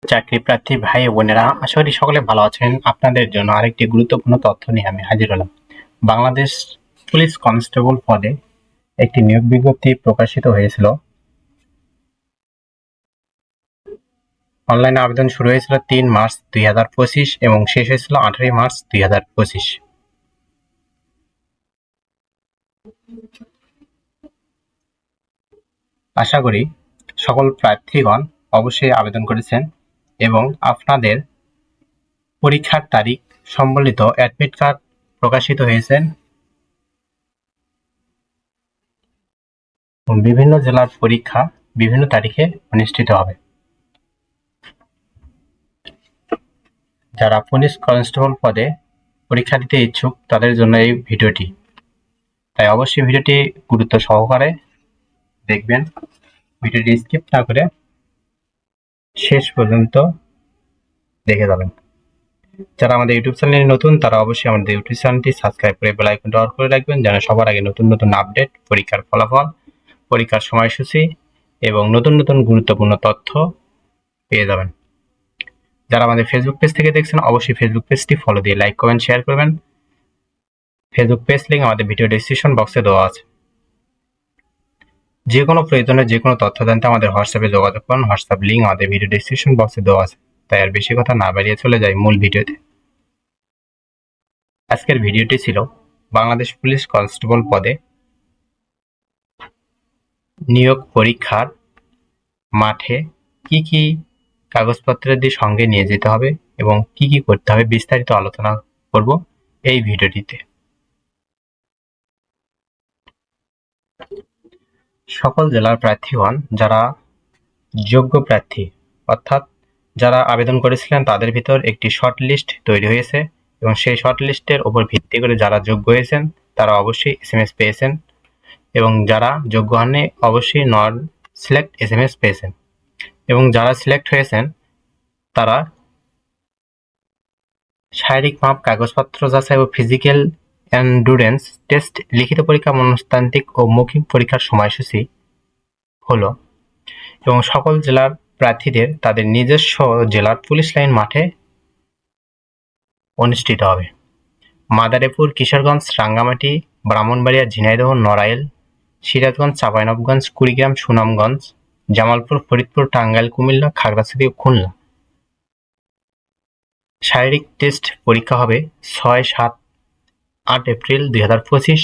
চাকরি প্রার্থী ভাই ও বোনেরা, আশা করি সকলে ভালো আছেন। আপনাদের জন্য আরেকটি গুরুত্বপূর্ণ তথ্য নিয়ে আমি হাজির হলাম। বাংলাদেশ পুলিশ কনস্টেবল পদে একটি নিয়োগ বিজ্ঞপ্তি প্রকাশিত হয়েছিল। অনলাইনে আবেদন শুরু হয়েছিল 3 মার্চ 2025 এবং শেষ হয়েছিল 18 মার্চ 2025। আশা করি সকল প্রার্থীগণ অবশ্যই আবেদন করেছেন এবং আপনাদের পরীক্ষার তারিখ সম্বলিত অ্যাডমিট কার্ড প্রকাশিত হয়েছে। বিভিন্ন জেলার পরীক্ষা বিভিন্ন তারিখে অনুষ্ঠিত হবে। যারা পুলিশ কনস্টেবল পদে পরীক্ষা দিতে ইচ্ছুক তাদের জন্য এই ভিডিওটি, তাই অবশ্যই ভিডিওটি গুরুত্ব সহকারে দেখবেন। ভিডিওটি স্কিপ না করে শেষ পর্যন্ত দেখে যাবেন। যারা আমাদের ইউটিউব চ্যানেলে নতুন তারা অবশ্যই আমাদের ইউটিউব চ্যানেলটি সাবস্ক্রাইব করে বেল আইকনটি অন করে রাখবেন, যেন সবার আগে নতুন নতুন আপডেট, পরীক্ষার ফলাফল, পরীক্ষার সময়সূচি এবং নতুন নতুন গুরুত্বপূর্ণ তথ্য পেয়ে যাবেন। যারা আমাদের ফেসবুক পেজ থেকে দেখছেন অবশ্যই ফেসবুক পেজটি ফলো দিয়ে লাইক কমেন্ট শেয়ার করবেন। ফেসবুক পেজ লিঙ্ক আমাদের ভিডিও ডেসক্রিপশন বক্সে দেওয়া আছে। যে কোনো প্রয়োজনে যে কোনো তথ্য জানতে আমাদের হোয়াটসঅ্যাপে যোগাযোগ করুন। হোয়াটসঅ্যাপ লিঙ্ক আমাদের ভিডিও ডেসক্রিপশন বক্সে দেওয়া আছে। তাই আর বেশি কথা না বাড়িয়ে চলে যাই মূল ভিডিওতে। আজকের ভিডিওটি ছিল বাংলাদেশ পুলিশ কনস্টেবল পদে নিয়োগ পরীক্ষার মাঠে কি কি কাগজপত্রের দিয়ে সঙ্গে নিয়ে যেতে হবে এবং কি কি করতে হবে বিস্তারিত আলোচনা করব এই ভিডিওটিতে। সকল জেলার প্রার্থীগণ যারা যোগ্য প্রার্থী, অর্থাৎ যারা আবেদন করেছিলেন তাদের ভিতর একটি শর্ট লিস্ট তৈরি হয়েছে এবং সেই শর্ট লিস্টের উপর ভিত্তি করে যারা যোগ্য হয়েছেন তারা অবশ্যই SMS পেয়েছেন এবং যারা যোগ্য হননি অবশ্যই নট সিলেক্ট SMS পেয়েছেন এবং যারা সিলেক্ট হয়েছেন তারা শারীরিক মাপ, কাগজপত্র যাচাই ও ফিজিক্যাল এন্ডুরেন্স টেস্ট, লিখিত পরীক্ষা, মনস্তাত্ত্বিক ও মৌখিক পরীক্ষার সময়সূচি হলো এবং সকল জেলার প্রার্থীদের তাদের নিজস্ব জেলার পুলিশ লাইন মাঠে অনুষ্ঠিত হবে। মাদারীপুর, কিশোরগঞ্জ, রাঙ্গামাটি, ব্রাহ্মণবাড়িয়া, ঝিনাইদহ, নড়াইল, সিরাজগঞ্জ, চাঁপাইনবাবগঞ্জ, কুড়িগ্রাম, সুনামগঞ্জ, জামালপুর, ফরিদপুর, টাঙ্গাইল, কুমিল্লা, খাগড়াছড়ি ও খুলনা। শারীরিক টেস্ট পরীক্ষা হবে 6, 7, 8 এপ্রিল 2025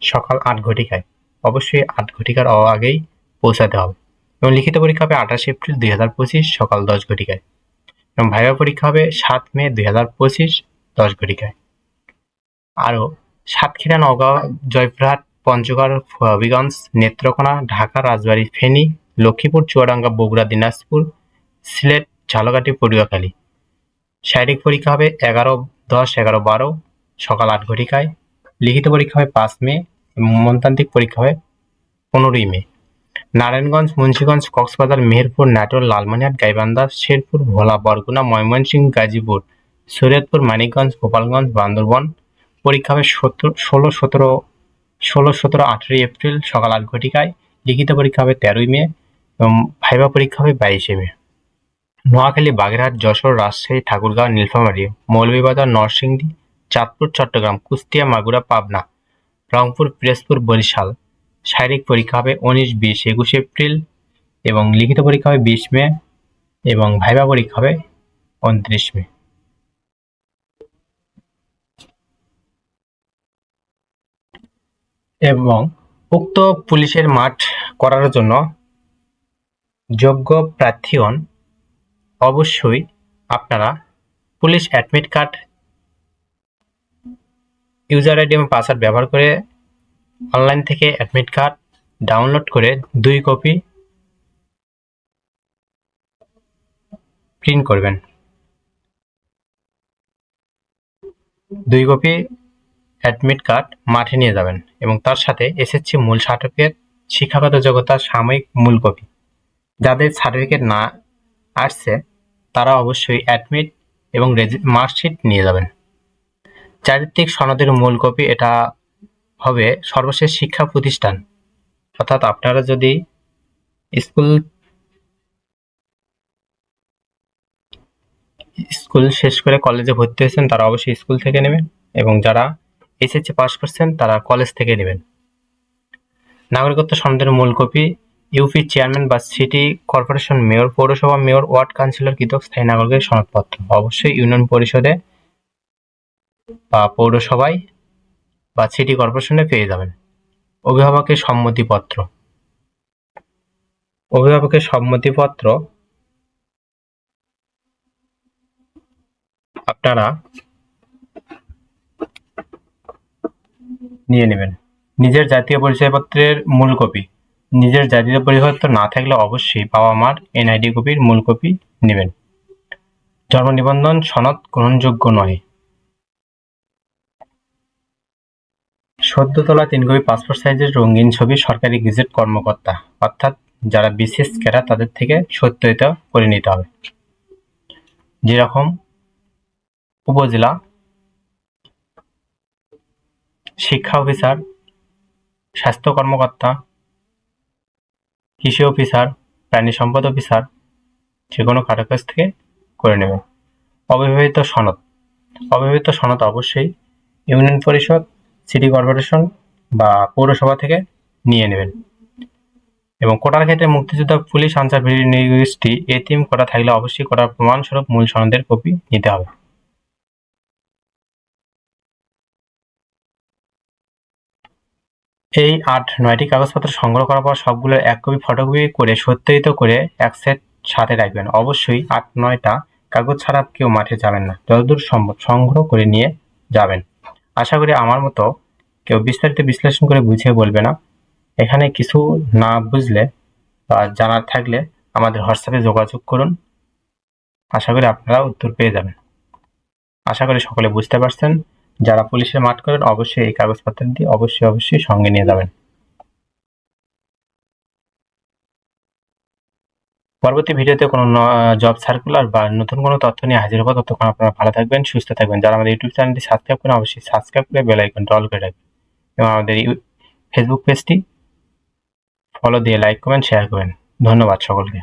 সকাল 8 ঘটিকায়। অবশ্যই 8 ঘটিকার আগেই পৌঁছাতে হবে এবং লিখিত পরীক্ষা হবে 28 এপ্রিল 2025 সকাল 10 ঘটিকায় এবং ভাইভা পরীক্ষা হবে 7 মে 2025 10 ঘটিকায়। আরও সাতক্ষীরা, নওগাঁ, জয়পুরহাট, পঞ্চগড়, হবিগঞ্জ, নেত্রকোনা, ঢাকা, রাজবাড়ী, ফেনী, লক্ষ্মীপুর, চুয়াডাঙ্গা, বগুড়া, দিনাজপুর, সিলেট, ঝালকাঠি, পটুয়াখালী। শারীরিক পরীক্ষা হবে 11, 10, 11, 12 সকাল 8 ঘটিকায়। লিখিত পরীক্ষা হবে 5 মে এবং মনস্তাত্ত্বিক পরীক্ষা হবে 15 মে। নারায়ণগঞ্জ, মুন্সিগঞ্জ, কক্সবাজার, মেহেরপুর, নাটোর, লালমনিরহাট, গাইবান্ধা, শেরপুর, ভোলা, বরগুনা, ময়মনসিংহ, গাজীপুর, শরীয়তপুর, মানিকগঞ্জ, গোপালগঞ্জ, বান্দরবান। পরীক্ষা হবে 16, 17, 18 এপ্রিল সকাল 8 ঘটিকায়। লিখিত পরীক্ষা হবে 13 মে এবং ভাইভা পরীক্ষা হবে 22 মে। নোয়াখালী, বাগেরহাট, যশোর, রাজশাহী, ঠাকুরগাঁও, নীলফামারী, মৌলভীবাজার, নরসিংদী, চাঁদপুর, চট্টগ্রাম, কুষ্টিয়া, মাগুরা, পাবনা, রংপুর, পিরোজপুর, বরিশাল। শারীরিক পরীক্ষা হবে 19, 20, 21 এপ্রিল এবং লিখিত পরীক্ষা হবে 20 মে এবং ভাইভা পরীক্ষা হবে 29 মে। এবং উক্ত পুলিশের মাঠ করার জন্য যোগ্য প্রার্থীগণ অবশ্যই আপনারা police admit card user ID এবং পাসওয়ার্ড ব্যবহার করে অনলাইন থেকে অ্যাডমিট কার্ড ডাউনলোড করে 2 কপি প্রিন্ট করবেন। 2 কপি অ্যাডমিট কার্ড মাঠে নিয়ে যাবেন এবং তার সাথে SSC মূল সার্টিফিকেট, শিক্ষাগত যোগ্যতা সাময়িক মূল কপি। যাদের সার্টিফিকেট না আসছে তারা অবশ্যই অ্যাডমিট এবং মার্কশিট নিয়ে যাবেন। চারিত্রিক সনদের মূল কপি, এটা হবে সর্বশেষ শিক্ষা প্রতিষ্ঠান, অর্থাৎ আপনারা যদি স্কুল স্কুল শেষ করে কলেজে ভর্তি হয়েছেন তারা অবশ্যই স্কুল থেকে নেবেন, এবং যারা এসএসসি পাস করছেন তারা কলেজ থেকে নেবেন। নাগরিকত্ব সনদের মূল কপি ইউপি চেয়ারম্যান বা সিটি কর্পোরেশন মেয়র, পৌরসভা মেয়র, ওয়ার্ড কাউন্সিলর কৃতক স্থায়ী নাগরিকের সনদপত্র অবশ্যই ইউনিয়ন পরিষদে বা পৌরসভায় বা সিটি কর্পোরেশনে পেয়ে যাবেন। অভিভাবকের সম্মতিপত্র আপনারা নিয়ে নেবেন। নিজের জাতীয় পরিচয়পত্রের মূল কপি, নিজের জাতীয় পরিচয়পত্র না থাকলে অবশ্যই বাবা মার এনআইডি কপির মূল কপি নেবেন। জন্ম নিবন্ধন সনদ গ্রহণযোগ্য নয়। সদ্য তোলা 3 কপি পাসপোর্ট সাইজের রঙিন ছবি সরকারি গেজেট কর্মকর্তা অর্থাৎ যারা বিশেষ ক্যাডার তাদের থেকে সত্যায়িত করে নিতে হবে। যেরকম উপজেলা শিক্ষা অফিসার, স্বাস্থ্য কর্মকর্তা, কৃষি অফিসার, প্রাণী সম্পদ অফিসার, যে কোনো কারো কাছ থেকে করে নেবেন। অবিবাহিত সনদ অবশ্যই ইউনিয়ন পরিষদ, সিটি কর্পোরেশন বা পৌরসভা থেকে নিয়ে নেবেন। এবং কোটার ক্ষেত্রে মুক্তিযোদ্ধা, পুলিশ, আনসার, নৃগোষ্ঠী, এতিম কোটা থাকলে অবশ্যই কোটার প্রমাণস্বরূপ মূল সনদের কপি নিতে হবে। এই 8-9টি কাগজপত্র সংগ্রহ করার পর সবগুলোর এক কপি ফটোকপি করে সত্যায়িত করে এক সেট সাথে রাখবেন। অবশ্যই 8-9টা কাগজ ছাড়া কেউ মাঠে যাবেন না, যতদূর সম্ভব সংগ্রহ করে নিয়ে যাবেন। আশা করি আমার মতো কেউ বিস্তারিত বিশ্লেষণ করে বুঝিয়ে বলবে না। এখানে কিছু না বুঝলে বা জানার থাকলে আমাদের হোয়াটসঅ্যাপে যোগাযোগ করুন, আশা করি আপনারা উত্তর পেয়ে যাবেন। আশা করি সকলে বুঝতে পারছেন। যারা পুলিশের মাঠ করেন অবশ্যই এই কাগজপত্র দিয়ে অবশ্যই সঙ্গে নিয়ে যাবেন। পরবর্তী ভিডিওতে কোনো জব সার্কুলার বা নতুন কোনো তথ্য নিয়ে হাজির হবো। ততক্ষণ আপনারা ভালো থাকবেন, সুস্থ থাকবেন। যারা আমাদের ইউটিউব চ্যানেলটি সাবস্ক্রাইব করেন অবশ্যই সাবস্ক্রাইব করে বেল আইকনটা অল করে রাখবেন, এবং আমাদের ফেসবুক পেজটি ফলো দিয়ে লাইক কমেন্ট শেয়ার করবেন। ধন্যবাদ সকলকে।